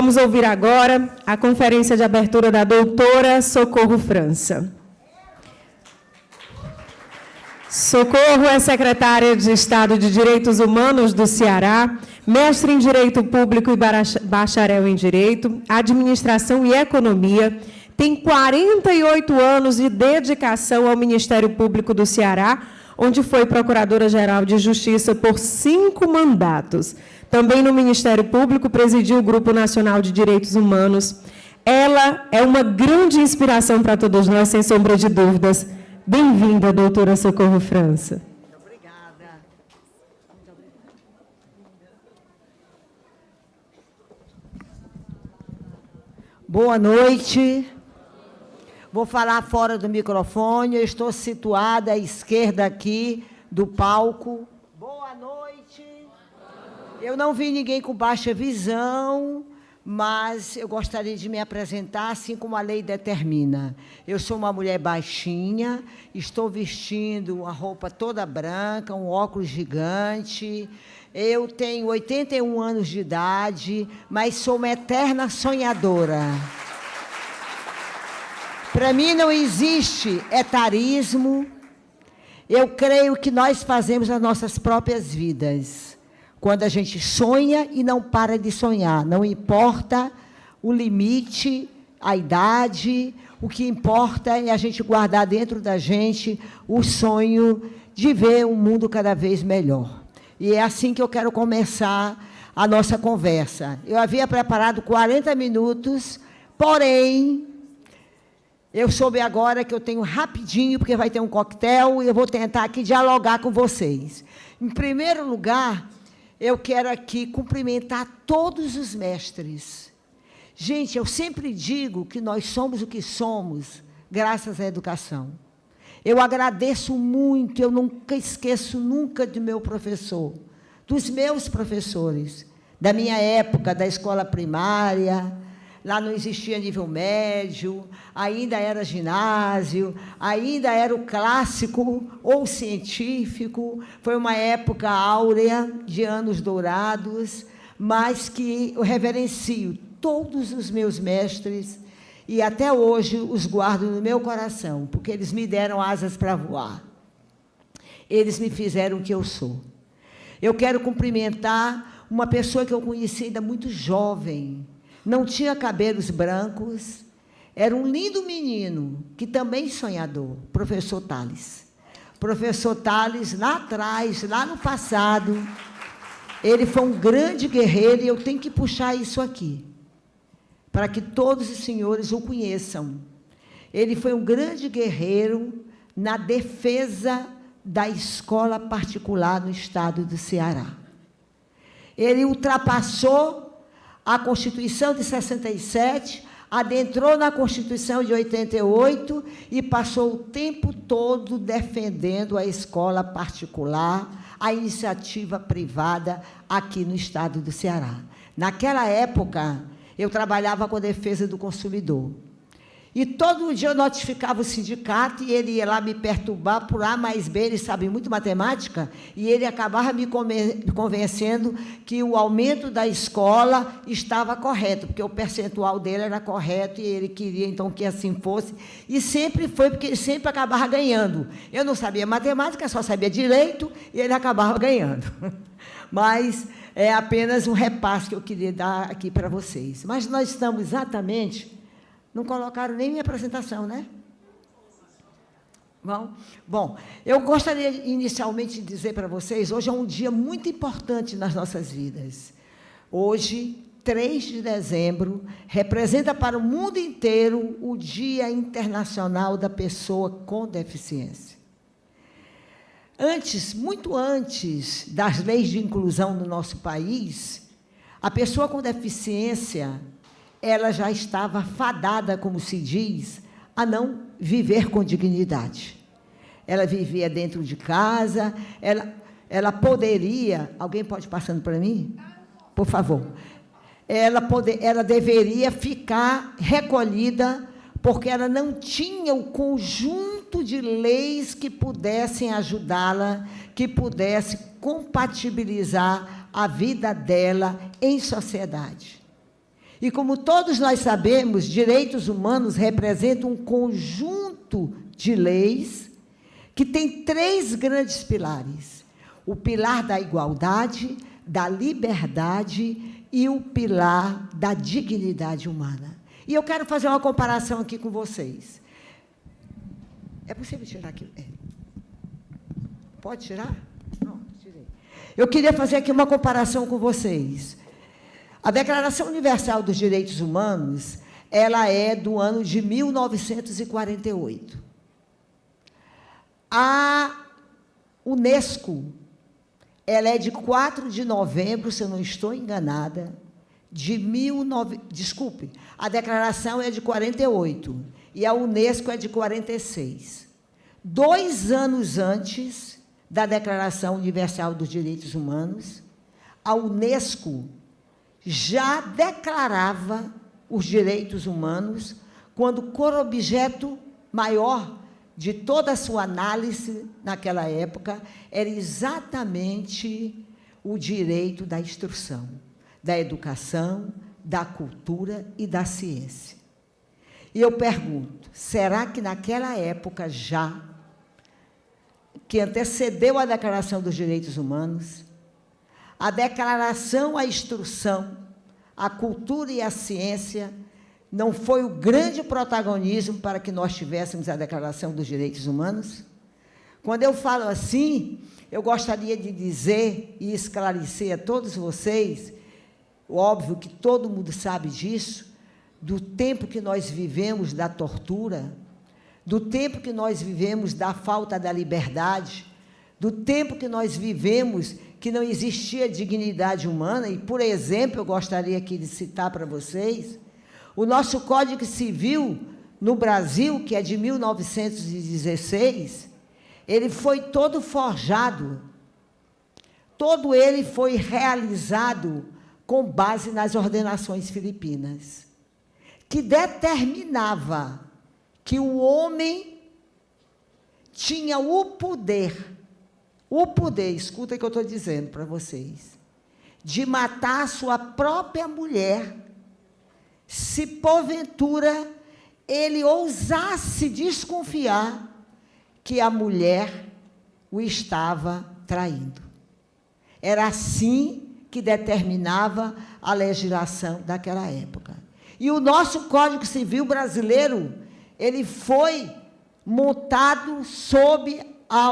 Vamos ouvir agora a conferência de abertura da doutora Socorro França. Socorro é secretária de Estado de Direitos Humanos do Ceará, mestre em Direito Público e bacharel em Direito, Administração e Economia, tem 48 anos de dedicação ao Ministério Público do Ceará, onde foi Procuradora-Geral de Justiça por 5 mandatos. Também no Ministério Público presidiu o Grupo Nacional de Direitos Humanos. Ela é uma grande inspiração para todos nós, sem sombra de dúvidas. Bem-vinda, doutora Socorro França. Muito obrigada. Boa noite. Vou falar fora do microfone. Eu estou situada à esquerda aqui do palco. Boa noite. Eu não vi ninguém com baixa visão, mas eu gostaria de me apresentar assim como a lei determina. Eu sou uma mulher baixinha, estou vestindo uma roupa toda branca, um óculos gigante. Eu tenho 81 anos de idade, mas sou uma eterna sonhadora. Para mim não existe etarismo. Eu creio que nós fazemos as nossas próprias vidas. Quando a gente sonha e não para de sonhar, não importa o limite, a idade, o que importa é a gente guardar dentro da gente o sonho de ver um mundo cada vez melhor. E é assim que eu quero começar a nossa conversa. Eu havia preparado 40 minutos, porém, eu soube agora que eu tenho rapidinho, porque vai ter um coquetel, e eu vou tentar aqui dialogar com vocês. Em primeiro lugar, eu quero aqui cumprimentar todos os mestres. Gente, eu sempre digo que nós somos o que somos, graças à educação. Eu agradeço muito, eu nunca esqueço nunca do meu professor, dos meus professores, da minha época, da escola primária. Lá não existia nível médio, ainda era ginásio, ainda era o clássico ou científico. Foi uma época áurea, de anos dourados, mas que eu reverencio todos os meus mestres e até hoje os guardo no meu coração, porque eles me deram asas para voar. Eles me fizeram o que eu sou. Eu quero cumprimentar uma pessoa que eu conheci ainda muito jovem, não tinha cabelos brancos, era um lindo menino, que também sonhador, professor Tales. Professor Tales, lá atrás, lá no passado, ele foi um grande guerreiro, e eu tenho que puxar isso aqui, para que todos os senhores o conheçam. Ele foi um grande guerreiro na defesa da escola particular no estado do Ceará. Ele ultrapassou a Constituição de 67, adentrou na Constituição de 88 e passou o tempo todo defendendo a escola particular, a iniciativa privada aqui no estado do Ceará. Naquela época, eu trabalhava com a defesa do consumidor. E todo dia eu notificava o sindicato e ele ia lá me perturbar por A mais B, ele sabe muito matemática, e ele acabava me convencendo que o aumento da escola estava correto, porque o percentual dele era correto e ele queria, então, que assim fosse. E sempre foi, porque ele sempre acabava ganhando. Eu não sabia matemática, só sabia direito, e ele acabava ganhando. Mas é apenas um repasse que eu queria dar aqui para vocês. Mas nós estamos exatamente... Não colocaram nem minha apresentação, né? Bom, eu gostaria inicialmente de dizer para vocês, hoje é um dia muito importante nas nossas vidas. Hoje, 3 de dezembro, representa para o mundo inteiro o Dia Internacional da Pessoa com Deficiência. Antes, muito antes das leis de inclusão no nosso país, a pessoa com deficiência, ela já estava fadada, como se diz, a não viver com dignidade. Ela vivia dentro de casa, ela poderia... Alguém pode ir passando para mim? Por favor. Ela deveria ficar recolhida, porque ela não tinha o conjunto de leis que pudessem ajudá-la, que pudesse compatibilizar a vida dela em sociedade. E como todos nós sabemos, direitos humanos representam um conjunto de leis que tem 3 grandes pilares: o pilar da igualdade, da liberdade e o pilar da dignidade humana. E eu quero fazer uma comparação aqui com vocês. É possível tirar aqui? É. Pode tirar? Não, tirei. Eu queria fazer aqui uma comparação com vocês. A Declaração Universal dos Direitos Humanos, ela é do ano de 1948. A Unesco, ela é de 4 de novembro, se eu não estou enganada, desculpe, a declaração é de 48 e a Unesco é de 46. 2 anos antes da Declaração Universal dos Direitos Humanos, a Unesco já declarava os direitos humanos quando o objeto maior de toda a sua análise naquela época era exatamente o direito da instrução, da educação, da cultura e da ciência. E eu pergunto, será que naquela época já, que antecedeu a Declaração dos Direitos Humanos, a declaração, a instrução, a cultura e a ciência não foi o grande protagonismo para que nós tivéssemos a Declaração dos Direitos Humanos? Quando eu falo assim, eu gostaria de dizer e esclarecer a todos vocês, óbvio que todo mundo sabe disso, do tempo que nós vivemos da tortura, do tempo que nós vivemos da falta da liberdade, do tempo que nós vivemos que não existia dignidade humana. E, por exemplo, eu gostaria aqui de citar para vocês, o nosso Código Civil no Brasil, que é de 1916, ele foi todo forjado, todo ele foi realizado com base nas ordenações filipinas, que determinava que o homem tinha o poder, escuta o que eu estou dizendo para vocês, de matar a sua própria mulher, se porventura ele ousasse desconfiar que a mulher o estava traindo. Era assim que determinava a legislação daquela época. E o nosso Código Civil brasileiro, ele foi montado sob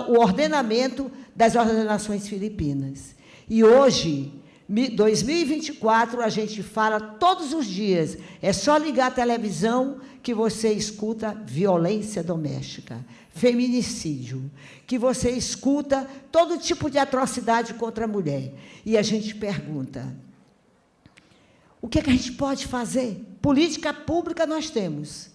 o ordenamento das ordenações filipinas. E hoje, 2024, a gente fala todos os dias, é só ligar a televisão que você escuta violência doméstica, feminicídio, que você escuta todo tipo de atrocidade contra a mulher. E a gente pergunta, o que é que a gente pode fazer? Política pública nós temos.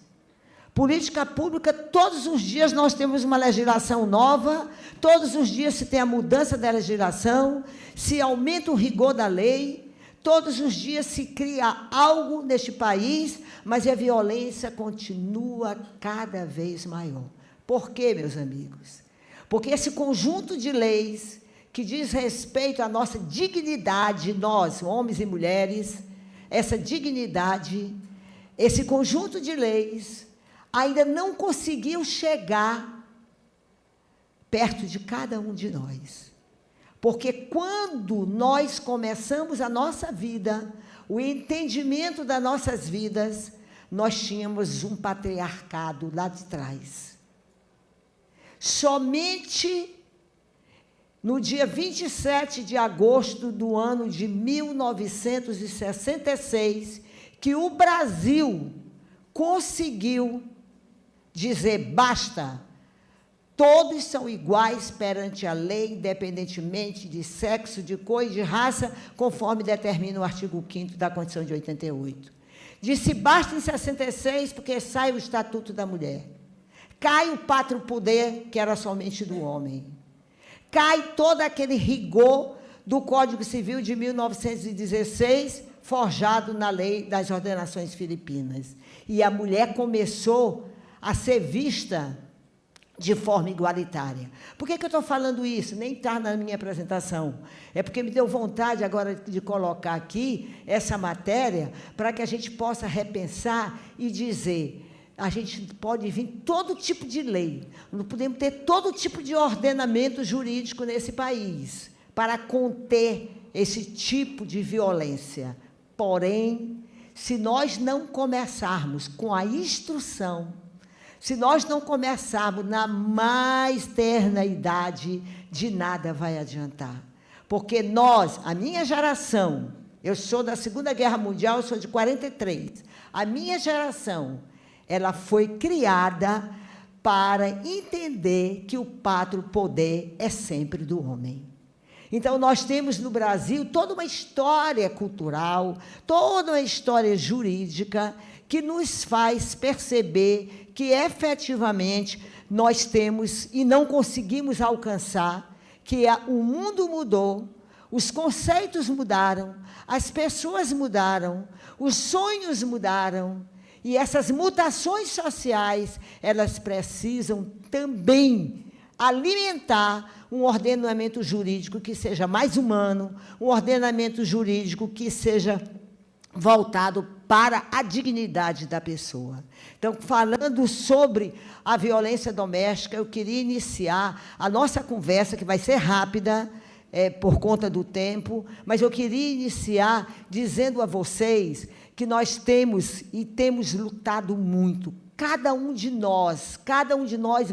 Política pública, todos os dias nós temos uma legislação nova, todos os dias se tem a mudança da legislação, se aumenta o rigor da lei, todos os dias se cria algo neste país, mas a violência continua cada vez maior. Por quê, meus amigos? Porque esse conjunto de leis que diz respeito à nossa dignidade, nós, homens e mulheres, essa dignidade, esse conjunto de leis, ainda não conseguiu chegar perto de cada um de nós. Porque quando nós começamos a nossa vida, o entendimento das nossas vidas, nós tínhamos um patriarcado lá de trás. Somente no dia 27 de agosto do ano de 1966, que o Brasil conseguiu dizer basta, todos são iguais perante a lei, independentemente de sexo, de cor e de raça, conforme determina o artigo 5º da Constituição de 88. Disse basta em 66, porque sai o Estatuto da Mulher. Cai o pátrio poder, que era somente do homem. Cai todo aquele rigor do Código Civil de 1916, forjado na lei das ordenações filipinas. E a mulher começou a ser vista de forma igualitária. Por que eu estou falando isso? Nem está na minha apresentação. É porque me deu vontade agora de colocar aqui essa matéria para que a gente possa repensar e dizer, a gente pode vir todo tipo de lei, não podemos ter todo tipo de ordenamento jurídico nesse país para conter esse tipo de violência. Porém, se nós não começarmos com a instrução, se nós não começarmos na mais terna idade, de nada vai adiantar. Porque nós, a minha geração, eu sou da Segunda Guerra Mundial, eu sou de 43, a minha geração, ela foi criada para entender que o pátrio poder é sempre do homem. Então, nós temos no Brasil toda uma história cultural, toda uma história jurídica que nos faz perceber que, efetivamente, nós temos e não conseguimos alcançar, que o mundo mudou, os conceitos mudaram, as pessoas mudaram, os sonhos mudaram, e essas mutações sociais, elas precisam também alimentar um ordenamento jurídico que seja mais humano, um ordenamento jurídico que seja voltado para a dignidade da pessoa. Então, falando sobre a violência doméstica, eu queria iniciar a nossa conversa, que vai ser rápida, por conta do tempo, mas eu queria iniciar dizendo a vocês que nós temos e temos lutado muito, cada um de nós,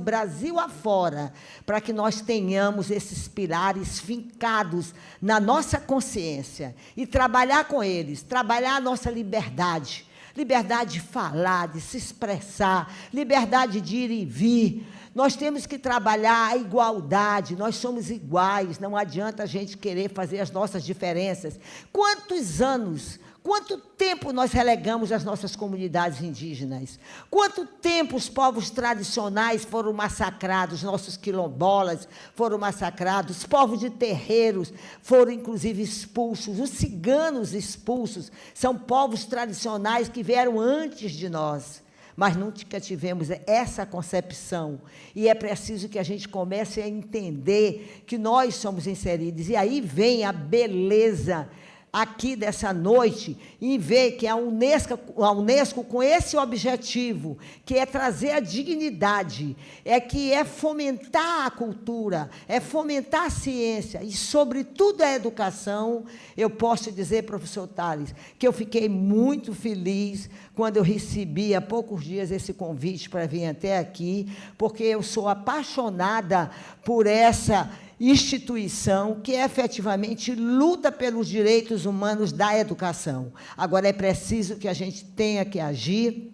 Brasil afora, para que nós tenhamos esses pilares fincados na nossa consciência e trabalhar com eles, trabalhar a nossa liberdade, liberdade de falar, de se expressar, liberdade de ir e vir. Nós temos que trabalhar a igualdade, nós somos iguais, não adianta a gente querer fazer as nossas diferenças. Quantos anos, quanto tempo nós relegamos as nossas comunidades indígenas? Quanto tempo os povos tradicionais foram massacrados, nossos quilombolas foram massacrados, os povos de terreiros foram, inclusive, expulsos, os ciganos expulsos, são povos tradicionais que vieram antes de nós. Mas nunca tivemos essa concepção. E é preciso que a gente comece a entender que nós somos inseridos. E aí vem a beleza aqui dessa noite, em ver que a Unesco com esse objetivo, que é trazer a dignidade, que é fomentar a cultura, é fomentar a ciência e, sobretudo, a educação. Eu posso dizer, professor Tales, que eu fiquei muito feliz quando eu recebi, há poucos dias, esse convite para vir até aqui, porque eu sou apaixonada por essa instituição que efetivamente luta pelos direitos humanos da educação. Agora, é preciso que a gente tenha que agir,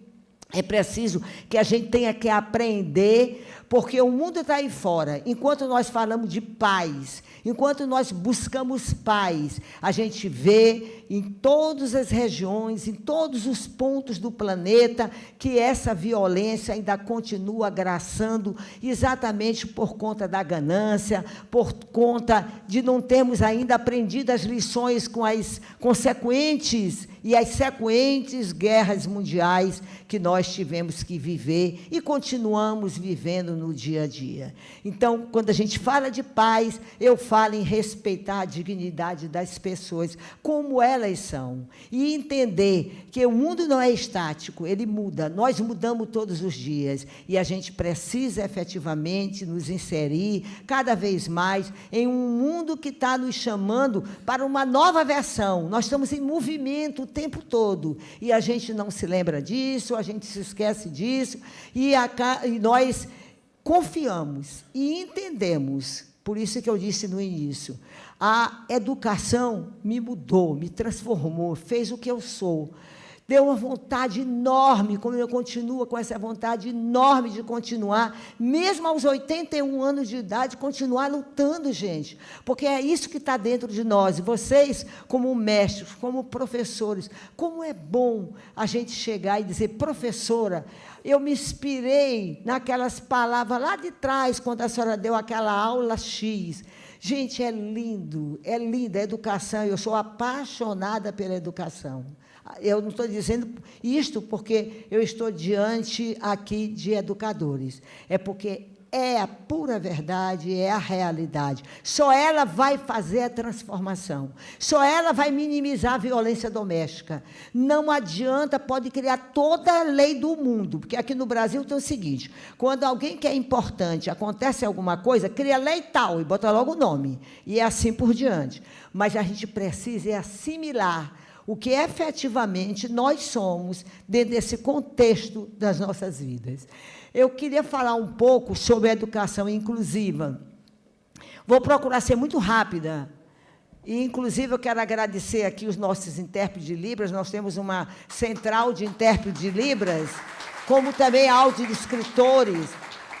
é preciso que a gente tenha que aprender, porque o mundo está aí fora. Enquanto nós falamos de paz, enquanto nós buscamos paz, a gente vê em todas as regiões, em todos os pontos do planeta, que essa violência ainda continua agraçando, exatamente por conta da ganância, por conta de não termos ainda aprendido as lições com as consequentes e as sequentes guerras mundiais que nós tivemos que viver e continuamos vivendo no dia a dia. Então, quando a gente fala de paz, eu falo em respeitar a dignidade das pessoas, como elas são, e entender que o mundo não é estático, ele muda, nós mudamos todos os dias, e a gente precisa, efetivamente, nos inserir cada vez mais em um mundo que está nos chamando para uma nova versão. Nós estamos em movimento o tempo todo, e a gente não se lembra disso, a gente se esquece disso, e nós confiamos e entendemos. Por isso que eu disse no início, a educação me mudou, me transformou, fez o que eu sou. Deu uma vontade enorme, como eu continuo com essa vontade enorme de continuar, mesmo aos 81 anos de idade, continuar lutando, gente, porque é isso que está dentro de nós. Vocês, como mestres, como professores, como é bom a gente chegar e dizer, professora, eu me inspirei naquelas palavras lá de trás, quando a senhora deu aquela aula X. Gente, é linda a educação, eu sou apaixonada pela educação. Eu não estou dizendo isto porque eu estou diante aqui de educadores, é porque é a pura verdade, é a realidade. Só ela vai fazer a transformação. Só ela vai minimizar a violência doméstica. Não adianta, pode criar toda a lei do mundo, porque aqui no Brasil tem o seguinte, quando alguém que é importante, acontece alguma coisa, cria lei tal e bota logo o nome. E é assim por diante. Mas a gente precisa assimilar o que efetivamente nós somos dentro desse contexto das nossas vidas. Eu queria falar um pouco sobre a educação inclusiva. Vou procurar ser muito rápida. E, inclusive, eu quero agradecer aqui os nossos intérpretes de Libras. Nós temos uma central de intérpretes de Libras, como também audiodescritores.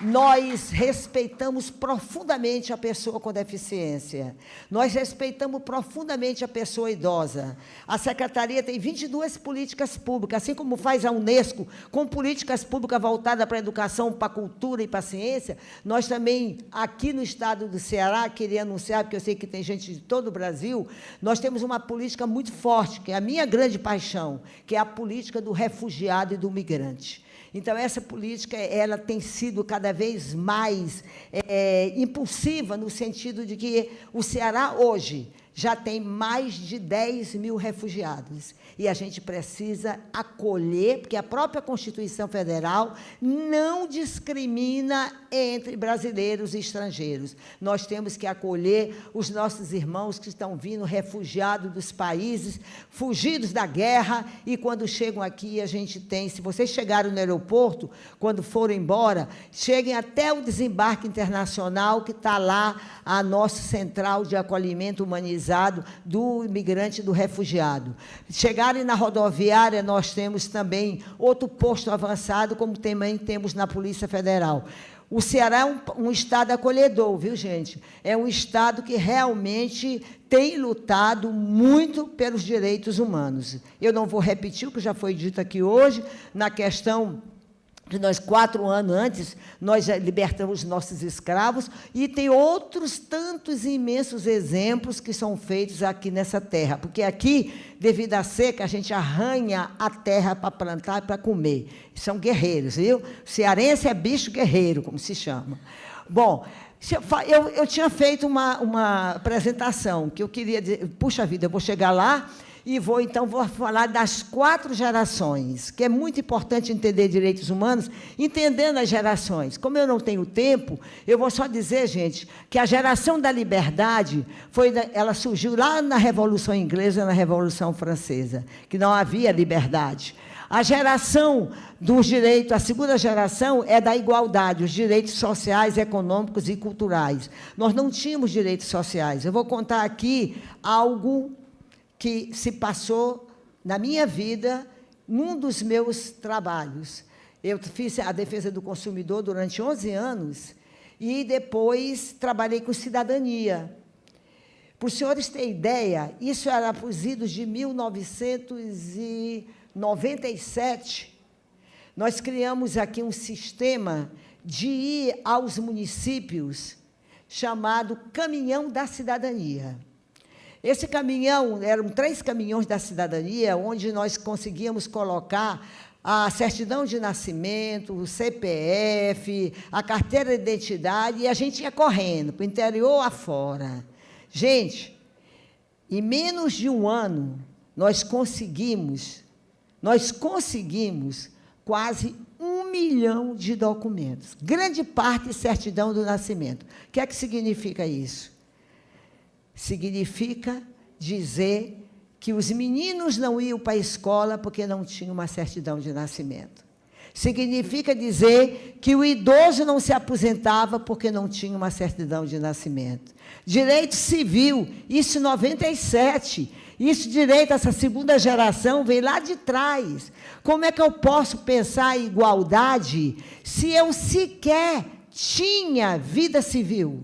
Nós respeitamos profundamente a pessoa com deficiência. Nós respeitamos profundamente a pessoa idosa. A Secretaria tem 22 políticas públicas, assim como faz a Unesco, com políticas públicas voltadas para a educação, para a cultura e para a ciência. Nós também, aqui no estado do Ceará, queria anunciar, porque eu sei que tem gente de todo o Brasil, nós temos uma política muito forte, que é a minha grande paixão, que é a política do refugiado e do migrante. Então, essa política ela tem sido cada vez mais impulsiva, no sentido de que o Ceará, hoje, já tem mais de 10 mil refugiados. E a gente precisa acolher, porque a própria Constituição Federal não discrimina entre brasileiros e estrangeiros. Nós temos que acolher os nossos irmãos que estão vindo refugiados dos países, fugidos da guerra, e quando chegam aqui, a gente tem, se vocês chegaram no aeroporto, quando forem embora, cheguem até o desembarque internacional, que está lá a nossa central de acolhimento humanizado do imigrante e do refugiado. Chegarem na rodoviária, nós temos também outro posto avançado, como também temos na Polícia Federal. O Ceará é um estado acolhedor, viu, gente? É um estado que realmente tem lutado muito pelos direitos humanos. Eu não vou repetir o que já foi dito aqui hoje, na questão que nós, 4 anos antes, nós já libertamos nossos escravos, e tem outros tantos imensos exemplos que são feitos aqui nessa terra, porque aqui, devido à seca, a gente arranha a terra para plantar e para comer. São guerreiros, viu? Cearense é bicho guerreiro, como se chama. Bom, eu tinha feito uma apresentação, que eu queria dizer, puxa vida, eu vou chegar lá, e vou falar das 4 gerações, que é muito importante entender direitos humanos, entendendo as gerações. Como eu não tenho tempo, eu vou só dizer, gente, que a geração da liberdade, ela surgiu lá na Revolução Inglesa, na Revolução Francesa, que não havia liberdade. A geração dos direitos, a segunda geração é da igualdade, os direitos sociais, econômicos e culturais. Nós não tínhamos direitos sociais. Eu vou contar aqui algo que se passou na minha vida, num dos meus trabalhos. Eu fiz a defesa do consumidor durante 11 anos e depois trabalhei com cidadania. Para os senhores terem ideia, isso era para os idos de 1997. Nós criamos aqui um sistema de ir aos municípios chamado Caminhão da Cidadania. Esse caminhão, eram 3 caminhões da cidadania, onde nós conseguíamos colocar a certidão de nascimento, o CPF, a carteira de identidade, e a gente ia correndo, para o interior afora. Gente, em menos de 1 ano, nós conseguimos quase 1 milhão de documentos. Grande parte certidão do nascimento. O que é que significa isso? Significa dizer que os meninos não iam para a escola porque não tinham uma certidão de nascimento. Significa dizer que o idoso não se aposentava porque não tinha uma certidão de nascimento. Direito civil, isso em 97. Isso direito, essa segunda geração, veio lá de trás. Como é que eu posso pensar em igualdade se eu sequer tinha vida civil?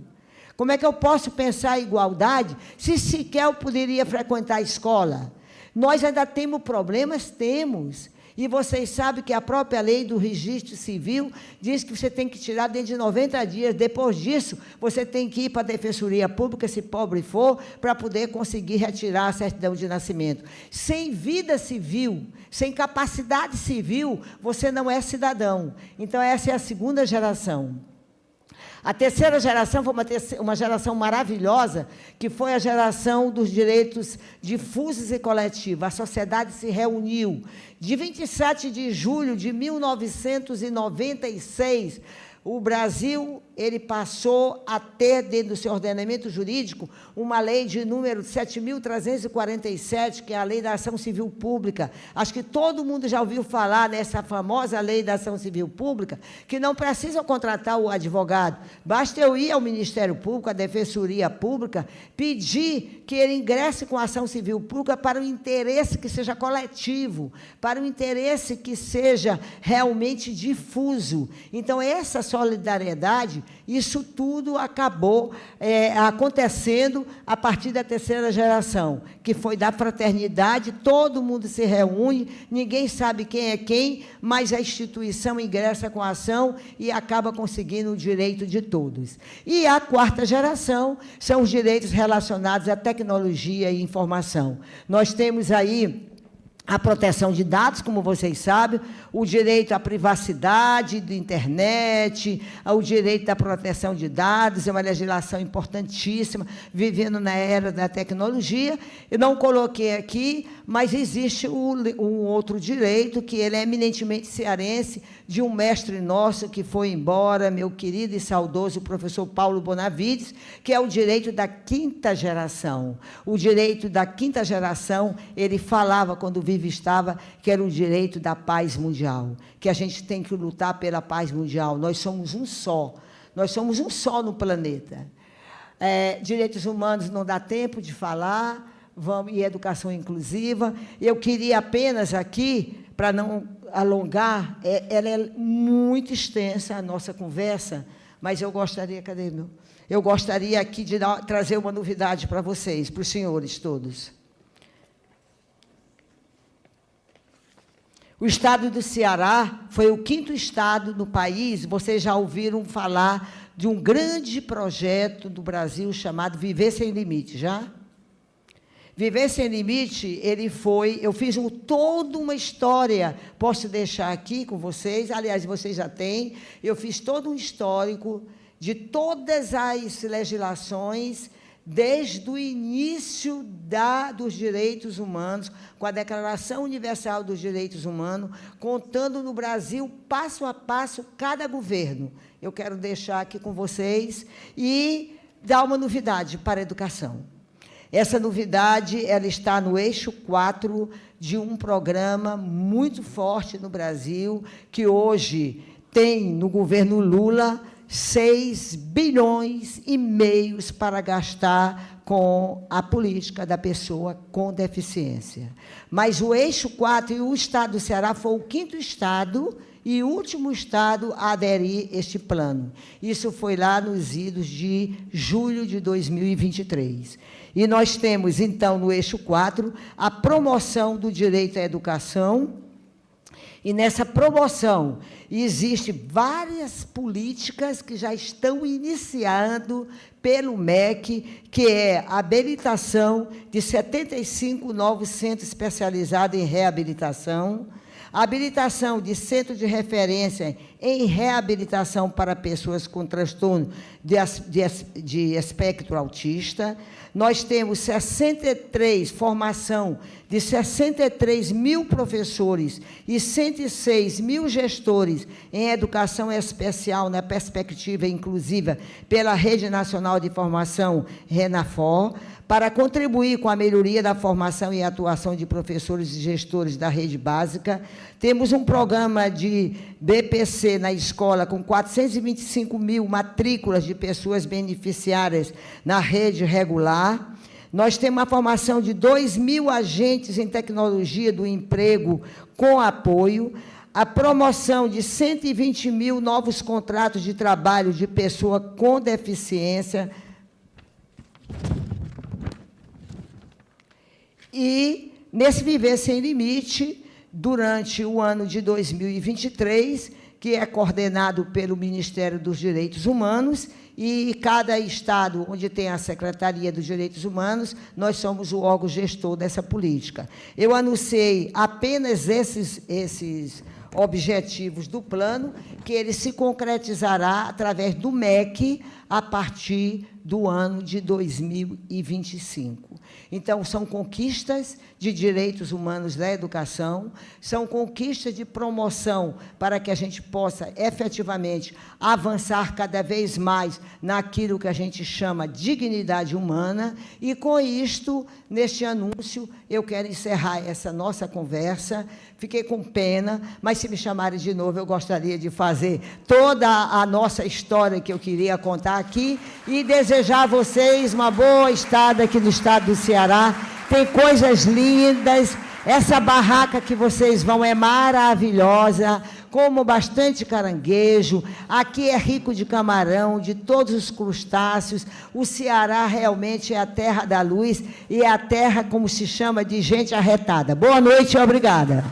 Como é que eu posso pensar em igualdade se sequer eu poderia frequentar a escola? Nós ainda temos problemas? Temos. E vocês sabem que a própria lei do registro civil diz que você tem que tirar dentro de 90 dias. Depois disso, você tem que ir para a Defensoria Pública, se pobre for, para poder conseguir retirar a certidão de nascimento. Sem vida civil, sem capacidade civil, você não é cidadão. Então, essa é a segunda geração. A terceira geração foi uma geração maravilhosa, que foi a geração dos direitos difusos e coletivos. A sociedade se reuniu. De 27 de julho de 1996, o Brasil ele passou a ter, dentro do seu ordenamento jurídico, uma lei de número 7.347, que é a Lei da Ação Civil Pública. Acho que todo mundo já ouviu falar nessa famosa Lei da Ação Civil Pública, que não precisa contratar o advogado. Basta eu ir ao Ministério Público, à Defensoria Pública, pedir que ele ingresse com a ação civil pública para o interesse que seja coletivo, para o interesse que seja realmente difuso. Então, essa solidariedade, isso tudo acabou acontecendo a partir da terceira geração, que foi da fraternidade, todo mundo se reúne, ninguém sabe quem é quem, mas a instituição ingressa com a ação e acaba conseguindo o direito de todos. E a quarta geração são os direitos relacionados à tecnologia e informação. Nós temos aí a proteção de dados, como vocês sabem, o direito à privacidade da internet, o direito à proteção de dados, é uma legislação importantíssima, vivendo na era da tecnologia. Eu não coloquei aqui, mas existe um outro direito, que ele é eminentemente cearense, de um mestre nosso que foi embora, meu querido e saudoso professor Paulo Bonavides, que é o direito da quinta geração. O direito da quinta geração, ele falava, quando vive estava, que era o direito da paz mundial, que a gente tem que lutar pela paz mundial. Nós somos um só no planeta. Direitos humanos não dá tempo de falar, e educação inclusiva. Eu queria apenas aqui, para não alongar, ela é muito extensa, a nossa conversa, mas eu gostaria, eu gostaria aqui de trazer uma novidade para vocês, para os senhores todos. O estado do Ceará foi o 5º estado no país. Vocês já ouviram falar de um grande projeto do Brasil chamado Viver Sem Limite, já? Viver Sem Limite, ele foi... Eu fiz toda uma história, posso deixar aqui com vocês, aliás, vocês já têm. Eu fiz todo um histórico de todas as legislações desde o início dos direitos humanos, com a Declaração Universal dos Direitos Humanos, contando no Brasil, passo a passo, cada governo. Eu quero deixar aqui com vocês e dar uma novidade para a educação. Essa novidade ela está no eixo 4 de um programa muito forte no Brasil, que hoje tem, no governo Lula, 6,5 bilhões para gastar com a política da pessoa com deficiência. Mas o eixo 4 e o estado do Ceará foi o 5º estado e o último estado a aderir a este plano. Isso foi lá nos idos de julho de 2023. E nós temos, então, no eixo 4, a promoção do direito à educação. E nessa promoção existem várias políticas que já estão iniciando pelo MEC, que é a habilitação de 75 novos centros especializados em reabilitação, a habilitação de centro de referência em reabilitação para pessoas com transtorno de espectro autista. Nós temos formação de 63 mil professores e 106 mil gestores em educação especial na perspectiva inclusiva pela Rede Nacional de Formação, RENAFOR, para contribuir com a melhoria da formação e atuação de professores e gestores da rede básica. Temos um programa de BPC na escola com 425 mil matrículas de pessoas beneficiárias na rede regular. Nós temos uma formação de 2.000 agentes em tecnologia do emprego com apoio, a promoção de 120 mil novos contratos de trabalho de pessoa com deficiência. E, nesse Viver Sem Limite, durante o ano de 2023, que é coordenado pelo Ministério dos Direitos Humanos, e cada estado onde tem a Secretaria dos Direitos Humanos, nós somos o órgão gestor dessa política. Eu anunciei apenas esses objetivos do plano, que ele se concretizará através do MEC a partir do ano de 2025. Então, são conquistas de direitos humanos da educação, são conquistas de promoção para que a gente possa, efetivamente, avançar cada vez mais naquilo que a gente chama dignidade humana, e, com isto, neste anúncio, eu quero encerrar essa nossa conversa. Fiquei com pena, mas, se me chamarem de novo, eu gostaria de fazer toda a nossa história que eu queria contar aqui e desejar a vocês uma boa estada aqui no estado do Ceará. Tem coisas lindas, essa barraca que vocês vão é maravilhosa, como bastante caranguejo, aqui é rico de camarão, de todos os crustáceos. O Ceará realmente é a terra da luz e é a terra, como se chama, de gente arretada. Boa noite e obrigada.